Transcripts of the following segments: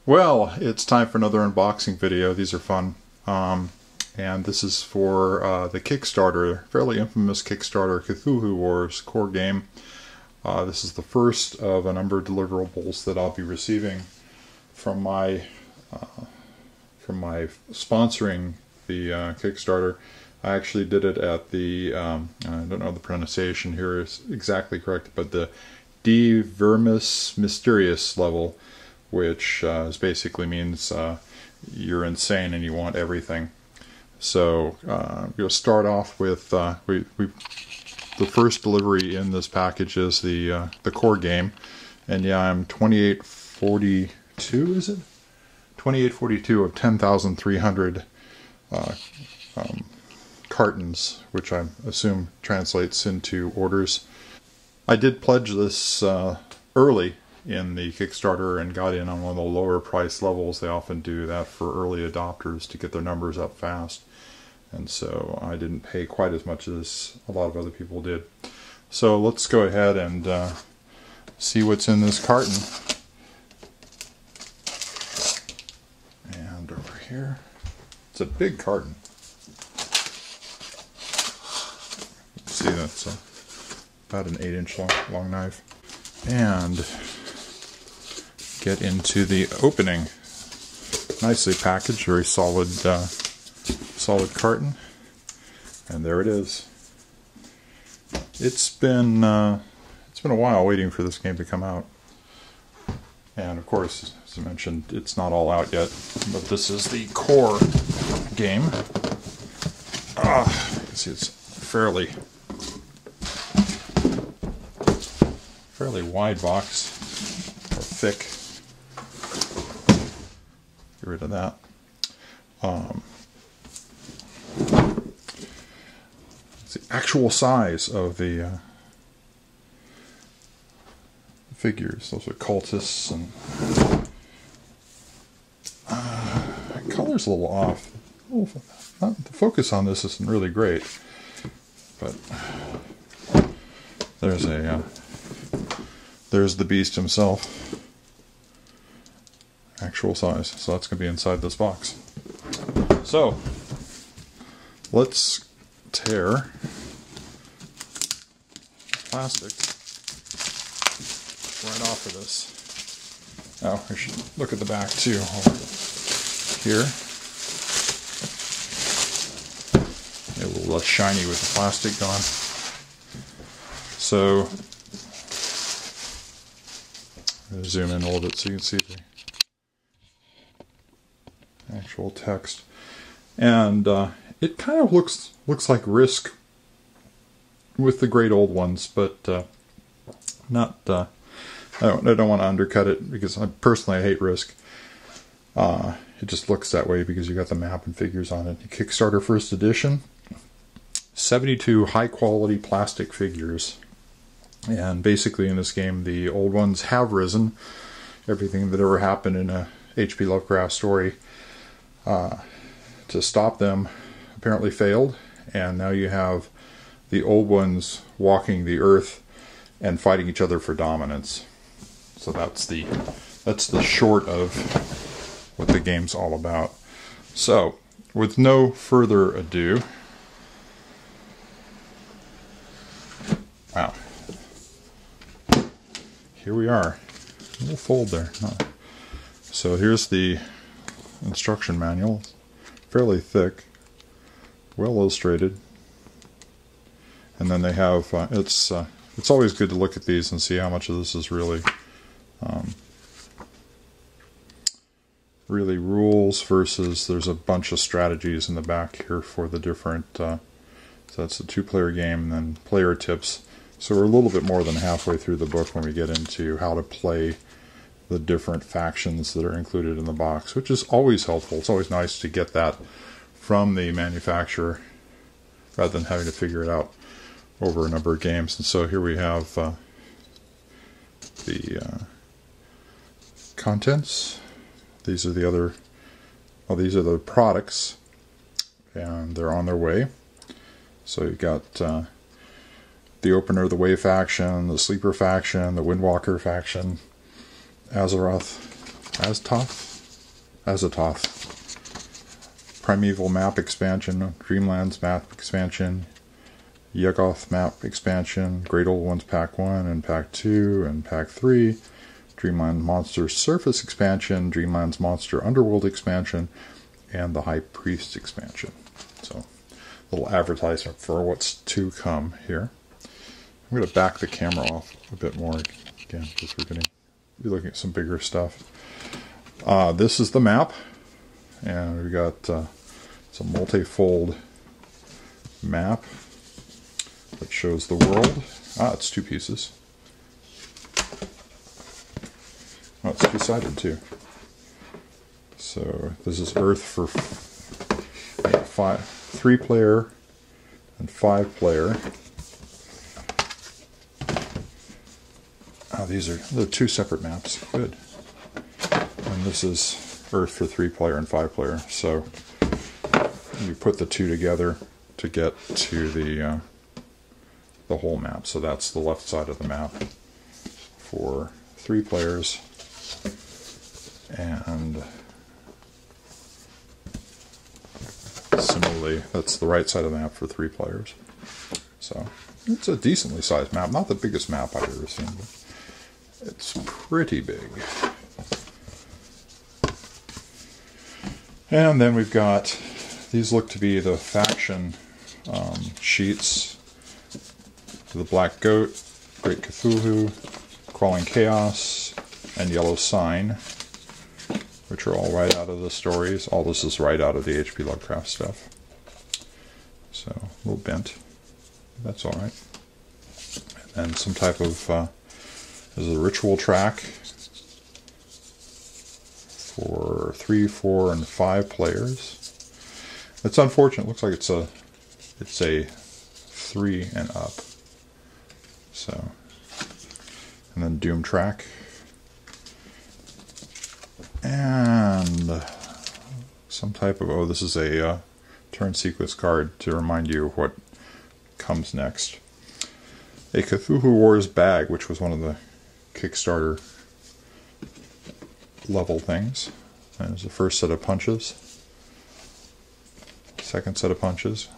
Well, it's time for another unboxing video. These are fun. And this is for the Kickstarter, fairly infamous Kickstarter Cthulhu Wars core game. This is the first of a number of deliverables that I'll be receiving from my sponsoring the Kickstarter. I actually did it at the, I don't know the pronunciation here is exactly correct, but the De Vermis Mysterious level, which basically means you're insane and you want everything. So we'll start off with the first delivery in this package is the core game, and yeah, I'm 2842. Is it 2842 of 10,300 cartons, which I assume translates into orders. I did pledge this early in the Kickstarter and got in on one of the lower price levels. They often do that for early adopters to get their numbers up fast, and so I didn't pay quite as much as a lot of other people did. So let's go ahead and see what's in this carton. And over here, it's a big carton. See, that's about an 8-inch long knife. And get into the opening. Nicely packaged, very solid, solid carton. And there it is. It's been a while waiting for this game to come out. And of course, as I mentioned, it's not all out yet. But this is the core game. You can see it's fairly wide box, or thick. Get rid of that. It's the actual size of the figures. Those are cultists, and color's a little off. The focus on this isn't really great, but there's the beast himself. Actual size. So that's going to be inside this box. So let's tear plastic right off of this. Oh, I should look at the back too. Here. A little less shiny with the plastic gone. So I'm going to zoom in a little bit so you can see the actual text. And it kind of looks like Risk with the great old ones, but not. I don't want to undercut it because I personally hate Risk. It just looks that way because you got the map and figures on it. Kickstarter first edition, 72 high quality plastic figures. And basically in this game, the old ones have risen. Everything that ever happened in a H.P. Lovecraft story to stop them apparently failed. And now you have the old ones walking the earth and fighting each other for dominance. So that's the short of what the game's all about. So, with no further ado, wow. Here we are. A little fold there. So here's the instruction manual. Fairly thick, well illustrated. And then they have, it's always good to look at these and see how much of this is really rules versus there's a bunch of strategies in the back here for the different, so that's a 2-player game, and then player tips. So we're a little bit more than halfway through the book when we get into how to play the different factions that are included in the box, which is always helpful. It's always nice to get that from the manufacturer rather than having to figure it out over a number of games. And so here we have the contents. These are the other, well, these are the products, and they're on their way. So you've got the opener, the Wave faction, the Sleeper faction, the Windwalker faction, Azthoth, Azathoth. Primeval map expansion, Dreamlands map expansion, Yuggoth map expansion, Great Old Ones Pack 1 and Pack 2 and Pack 3, Dreamland Monster Surface expansion, Dreamlands Monster Underworld expansion, and the High Priest expansion. So, a little advertisement for what's to come here. I'm going to back the camera off a bit more again because we're going to be looking at some bigger stuff. This is the map, and we've got it's a multi-fold map that shows the world. It's two pieces. Oh, it's two-sided too. So this is Earth for 3-player and 5-player. They're two separate maps. Good. And this is Earth for 3-player and 5-player. So you put the two together to get to the whole map. So that's the left side of the map for 3 players, and similarly that's the right side of the map for 3 players. So it's a decently sized map, not the biggest map I've ever seen, but it's pretty big. And then we've got, these look to be the faction sheets. The Black Goat, Great Cthulhu, Crawling Chaos, and Yellow Sign, which are all right out of the stories. All this is right out of the H.P. Lovecraft stuff. So, a little bent. That's alright. And some type of, this is a ritual track for 3, 4, and 5 players. It's unfortunate. It looks like it's a 3 and up. So, and then Doom track, and some type of, this is a turn sequence card to remind you of what comes next. A Cthulhu Wars bag, which was one of the Kickstarter level things. And there's the first set of punches, second set of punches,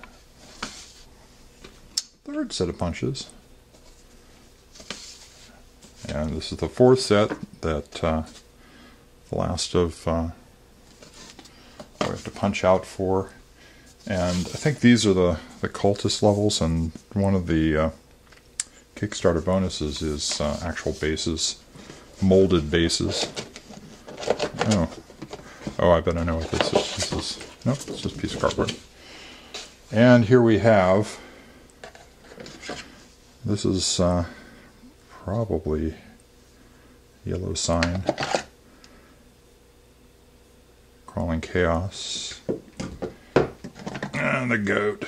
third set of punches. And this is the 4th set that the last of we have to punch out for. And I think these are the cultist levels, and one of the Kickstarter bonuses is actual bases, molded bases. Oh, I bet I know what this is. This is, nope, it's just a piece of cardboard. And here we have, this is probably Yellow Sign, Crawling Chaos, and the Goat.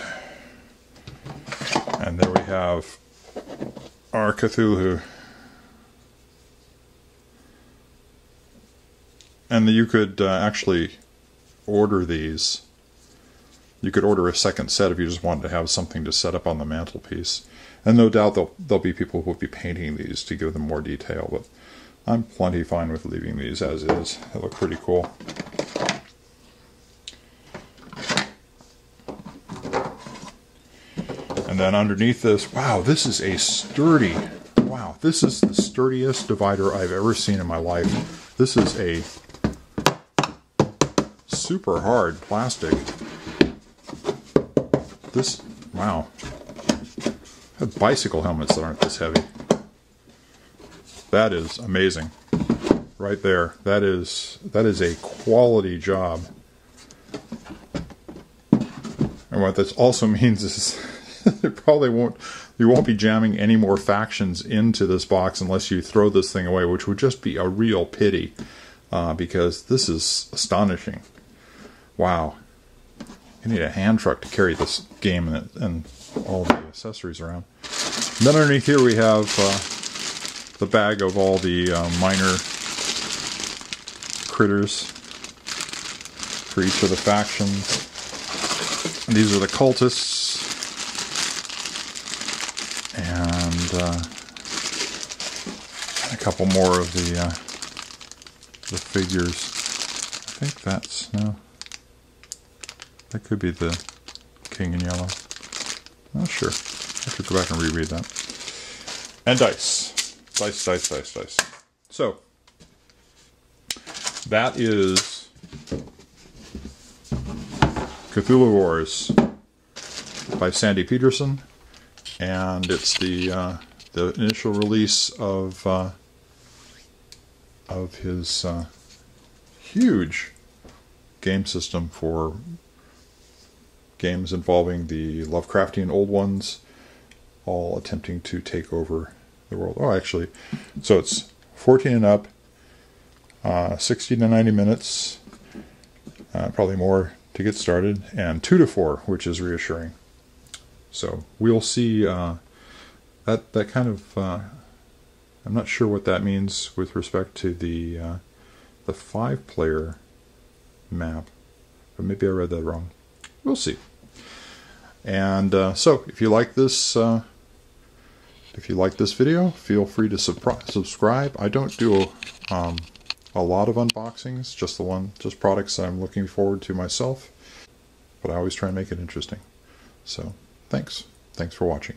And there we have our Cthulhu. And you could actually order these. You could order a second set if you just wanted to have something to set up on the mantelpiece. And no doubt there'll be people who will be painting these to give them more detail, but I'm plenty fine with leaving these as is. They look pretty cool. And then underneath this, wow, this is a sturdy, wow, this is the sturdiest divider I've ever seen in my life. This is a super hard plastic. This, wow. I have bicycle helmets that aren't this heavy. That is amazing. Right there. That is a quality job. And what this also means is you won't be jamming any more factions into this box unless you throw this thing away, which would just be a real pity, because this is astonishing. Wow. You need a hand truck to carry this game and all the accessories around. And then underneath here we have the bag of all the minor critters for each of the factions. And these are the cultists. And a couple more of the figures. I think that's, no, that could be the king in yellow. Not sure. I have to go back and reread that. And dice. Dice, dice, dice, dice. So, that is Cthulhu Wars by Sandy Peterson, and it's the initial release of his huge game system for games involving the Lovecraftian old ones, all attempting to take over the world. Oh, actually, so it's 14 and up, 60 to 90 minutes, probably more to get started, and 2 to 4, which is reassuring. So we'll see that kind of. I'm not sure what that means with respect to the 5-player map, but maybe I read that wrong. We'll see. And so, if you like this video, feel free to subscribe. I don't do a lot of unboxings, just products that I'm looking forward to myself, but I always try and make it interesting. So, thanks for watching.